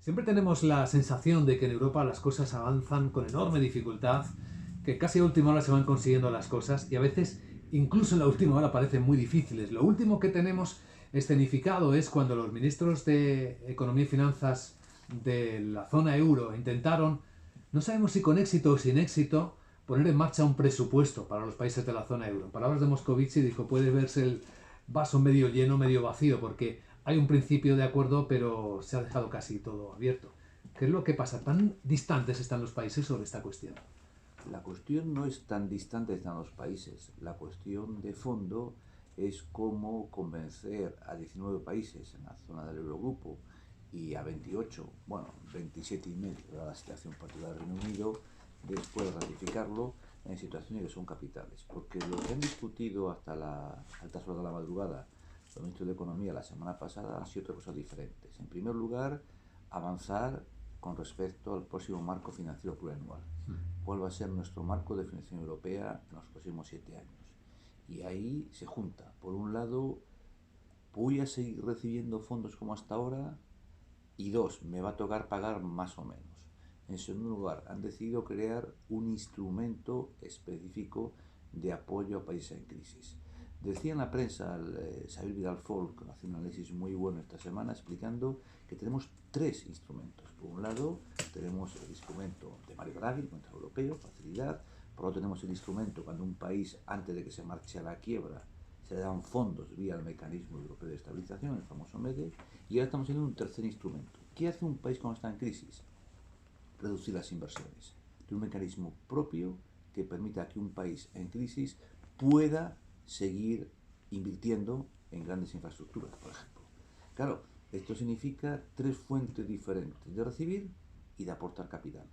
Siempre tenemos la sensación de que en Europa las cosas avanzan con enorme dificultad, que casi a última hora se van consiguiendo las cosas y a veces incluso en la última hora parecen muy difíciles. Lo último que tenemos escenificado es cuando los ministros de Economía y Finanzas de la zona euro intentaron, no sabemos si con éxito o sin éxito, poner en marcha un presupuesto para los países de la zona euro. En palabras de Moscovici dijo, puede verse el vaso medio lleno, medio vacío, porque hay un principio de acuerdo, pero se ha dejado casi todo abierto. ¿Qué es lo que pasa? ¿Tan distantes están los países sobre esta cuestión? La cuestión no es tan distante de los países. La cuestión de fondo es cómo convencer a 19 países en la zona del Eurogrupo y a 28, bueno, 27 y medio, dada la situación particular del Reino Unido, después de ratificarlo en situaciones que son capitales. Porque lo que han discutido hasta la altas horas de la madrugada los ministros de Economía la semana pasada han sido otras cosas diferentes. En primer lugar, avanzar con respecto al próximo marco financiero plurianual. ¿Cuál va a ser nuestro marco de financiación europea en los próximos 7 años? Y ahí se junta, por un lado, voy a seguir recibiendo fondos como hasta ahora, y dos, me va a tocar pagar más o menos. En segundo lugar, han decidido crear un instrumento específico de apoyo a países en crisis. Decía en la prensa Xavier Vidal Folk, hace un análisis muy bueno esta semana, explicando que tenemos tres instrumentos. Por un lado, tenemos el instrumento de Mario Draghi, el Banco Europeo, facilidad. Por otro, tenemos el instrumento cuando un país, antes de que se marche a la quiebra, se le dan fondos vía el mecanismo europeo de estabilización, el famoso MEDE, y ahora estamos viendo un tercer instrumento. ¿Qué hace un país cuando está en crisis? Reducir las inversiones. De un mecanismo propio que permita que un país en crisis pueda seguir invirtiendo en grandes infraestructuras, por ejemplo. Claro, esto significa tres fuentes diferentes de recibir y de aportar capital.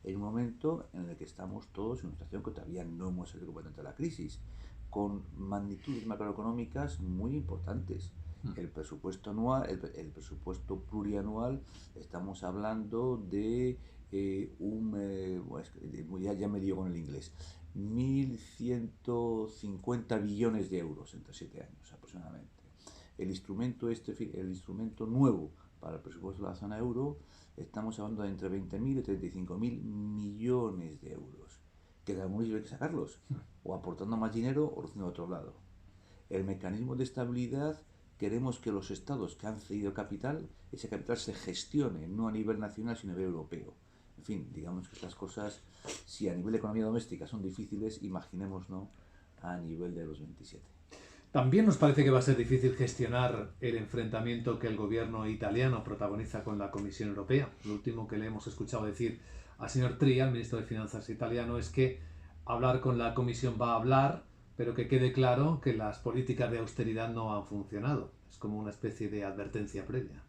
En un momento en el que estamos todos en una situación que todavía no hemos salido completamente de la crisis, con magnitudes macroeconómicas muy importantes. El presupuesto anual, el presupuesto plurianual, estamos hablando de ya me dio con el inglés, 1.150 billones de euros entre 7 años aproximadamente. El instrumento nuevo para el presupuesto de la zona euro, estamos hablando de entre 20.000 y 35.000 millones de euros, que de algunos hay que sacarlos, o aportando más dinero o haciendo de otro lado. El mecanismo de estabilidad, queremos que los estados que han cedido capital, ese capital se gestione, no a nivel nacional, sino a nivel europeo. En fin, digamos que estas cosas, si a nivel de economía doméstica son difíciles, imaginemos, ¿no?, a nivel de los 27. También nos parece que va a ser difícil gestionar el enfrentamiento que el gobierno italiano protagoniza con la Comisión Europea. Lo último que le hemos escuchado decir al señor Tria, el ministro de Finanzas italiano, es que hablar con la Comisión va a hablar, pero que quede claro que las políticas de austeridad no han funcionado. Es como una especie de advertencia previa.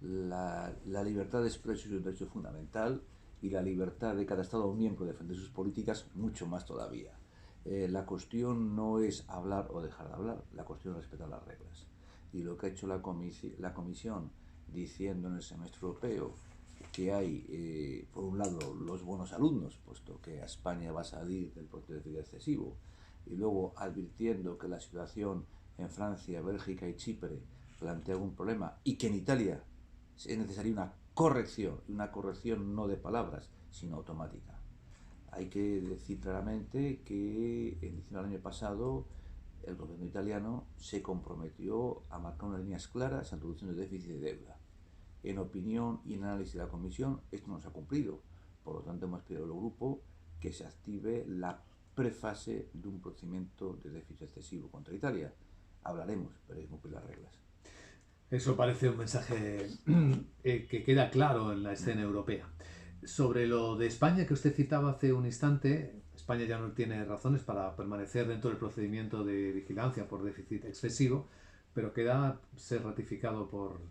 La libertad de expresión es un derecho fundamental y la libertad de cada Estado miembro de defender sus políticas mucho más todavía. La cuestión no es hablar o dejar de hablar, la cuestión es respetar las reglas. Y lo que ha hecho la Comisión diciendo en el semestre europeo que hay, por un lado, los buenos alumnos, puesto que España va a salir del proceso de déficit excesivo, y luego advirtiendo que la situación en Francia, Bélgica y Chipre plantea algún problema y que en Italia es necesaria una corrección no de palabras, sino automática. Hay que decir claramente que en diciembre del año pasado el gobierno italiano se comprometió a marcar unas líneas claras en reducción de déficit y de deuda. En opinión y en análisis de la Comisión, esto no se ha cumplido. Por lo tanto, hemos pedido al grupo que se active la prefase de un procedimiento de déficit excesivo contra Italia. Hablaremos, pero hay que cumplir las reglas. Eso parece un mensaje que queda claro en la escena europea. Sobre lo de España que usted citaba hace un instante, España ya no tiene razones para permanecer dentro del procedimiento de vigilancia por déficit excesivo, pero queda ser ratificado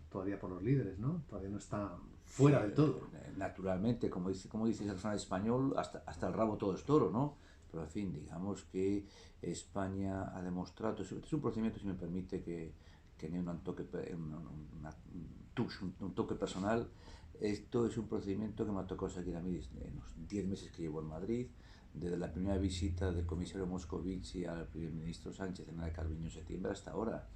todavía por los líderes, ¿no? Todavía no está fuera Sí, del todo. naturalmente, como dice el refrán español, hasta el rabo todo es toro, ¿no? Pero, en fin, digamos que España ha demostrado, es un procedimiento, si me permite, que no un toque, un toque personal. Esto es un procedimiento que me ha tocado seguir a mí en los 10 meses que llevo en Madrid, desde la primera visita del comisario Moscovici al primer ministro Sánchez en el Calviño en septiembre hasta ahora.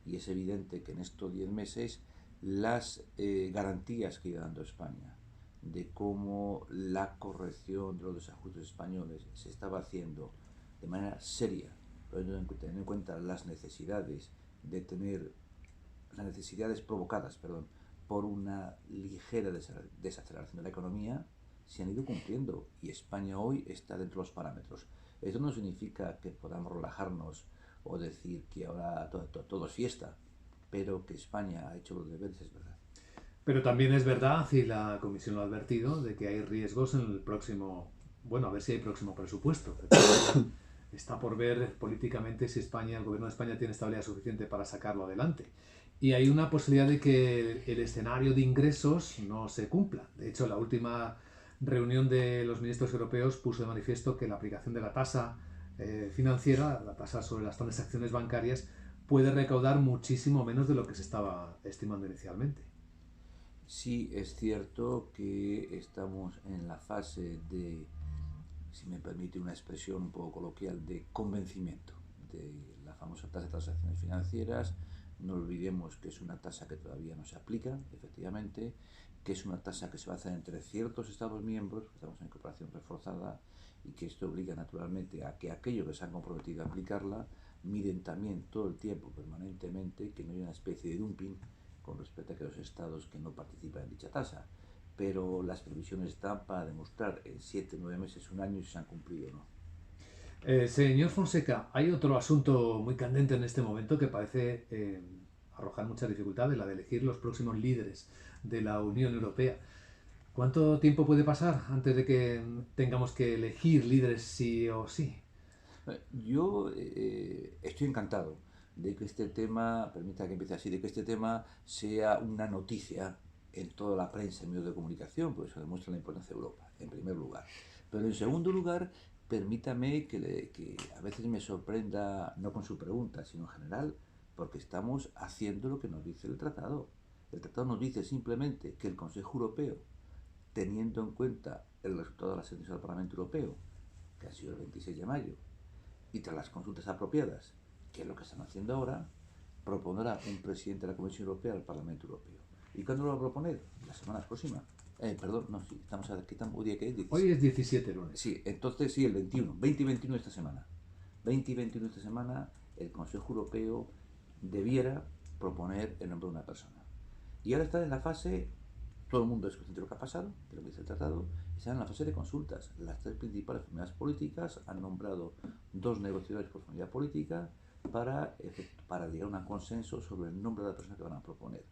Y es evidente que en estos 10 meses las garantías que iba dando España, de cómo la corrección de los desajustes españoles se estaba haciendo de manera seria, teniendo en cuenta las necesidades de tener, las necesidades provocadas, perdón, por una ligera desaceleración de la economía, se han ido cumpliendo y España hoy está dentro de los parámetros. Esto no significa que podamos relajarnos o decir que ahora todo es fiesta, pero que España ha hecho los deberes, es verdad. Pero también es verdad, y la Comisión lo ha advertido, de que hay riesgos en el próximo, bueno, a ver si hay próximo presupuesto. Está por ver políticamente si España, el gobierno de España tiene estabilidad suficiente para sacarlo adelante. Y hay una posibilidad de que el escenario de ingresos no se cumpla. De hecho, la última reunión de los ministros europeos puso de manifiesto que la aplicación de la tasa financiera, la tasa sobre las transacciones bancarias, puede recaudar muchísimo menos de lo que se estaba estimando inicialmente. Sí, es cierto que estamos en la fase de, si me permite una expresión un poco coloquial, de convencimiento de la famosa tasa de transacciones financieras. No olvidemos que es una tasa que todavía no se aplica, efectivamente, que es una tasa que se va a hacer entre ciertos Estados miembros, estamos en cooperación reforzada, y que esto obliga naturalmente a que aquellos que se han comprometido a aplicarla miren también todo el tiempo, permanentemente, que no haya una especie de dumping con respecto a aquellos estados que no participan en dicha tasa. Pero las previsiones están para demostrar en 7, 9 meses, un año si se han cumplido o no. Señor Fonseca, hay otro asunto muy candente en este momento que parece arrojar muchas dificultades, la de elegir los próximos líderes de la Unión Europea. ¿Cuánto tiempo puede pasar antes de que tengamos que elegir líderes sí o sí? Yo estoy encantado de que este tema, permita que empiece así, de que este tema sea una noticia en toda la prensa y medios de comunicación, porque eso demuestra la importancia de Europa, en primer lugar. Pero en segundo lugar, permítame que a veces me sorprenda, no con su pregunta, sino en general, porque estamos haciendo lo que nos dice el tratado. El tratado nos dice simplemente que el Consejo Europeo, teniendo en cuenta el resultado de las elecciones al Parlamento Europeo, que ha sido el 26 de mayo, y tras las consultas apropiadas, que es lo que están haciendo ahora, propondrá un presidente de la Comisión Europea al Parlamento Europeo. ¿Y cuándo lo va a proponer? La semana próxima. Perdón, no, sí, estamos aquí, hoy día que es 17. Hoy es 17 lunes. Sí, entonces sí, el 21, 20 y 21 de esta semana. 20 y 21 de esta semana, el Consejo Europeo debiera proponer el nombre de una persona. Y ahora está en la fase, todo el mundo es consciente de lo que ha pasado, de lo que dice el tratado, está en la fase de consultas. Las tres principales familias políticas han nombrado 2 negociadores por familia política para llegar a un consenso sobre el nombre de la persona que van a proponer.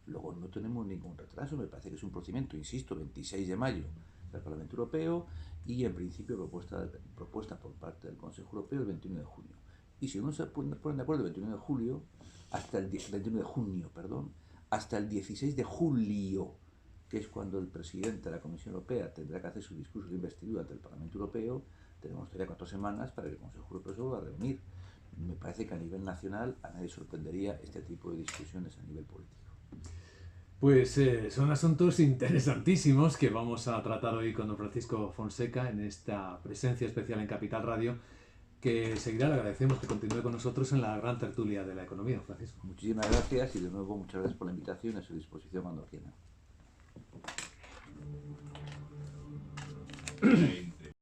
Luego no tenemos ningún retraso, me parece que es un procedimiento, insisto, 26 de mayo del Parlamento Europeo y en principio propuesta por parte del Consejo Europeo el 21 de junio. Y si no se ponen de acuerdo el 21 de julio, hasta el 21 de junio, perdón, hasta el 16 de julio, que es cuando el presidente de la Comisión Europea tendrá que hacer su discurso de investidura ante el Parlamento Europeo, tenemos todavía 4 semanas para que el Consejo Europeo se vuelva a reunir. Me parece que a nivel nacional a nadie sorprendería este tipo de discusiones a nivel político. Pues son asuntos interesantísimos que vamos a tratar hoy con don Francisco Fonseca en esta presencia especial en Capital Radio, que seguirá. Le agradecemos que continúe con nosotros en la gran tertulia de la economía, don Francisco. Muchísimas gracias y de nuevo muchas gracias por la invitación y a su disposición cuando quieran.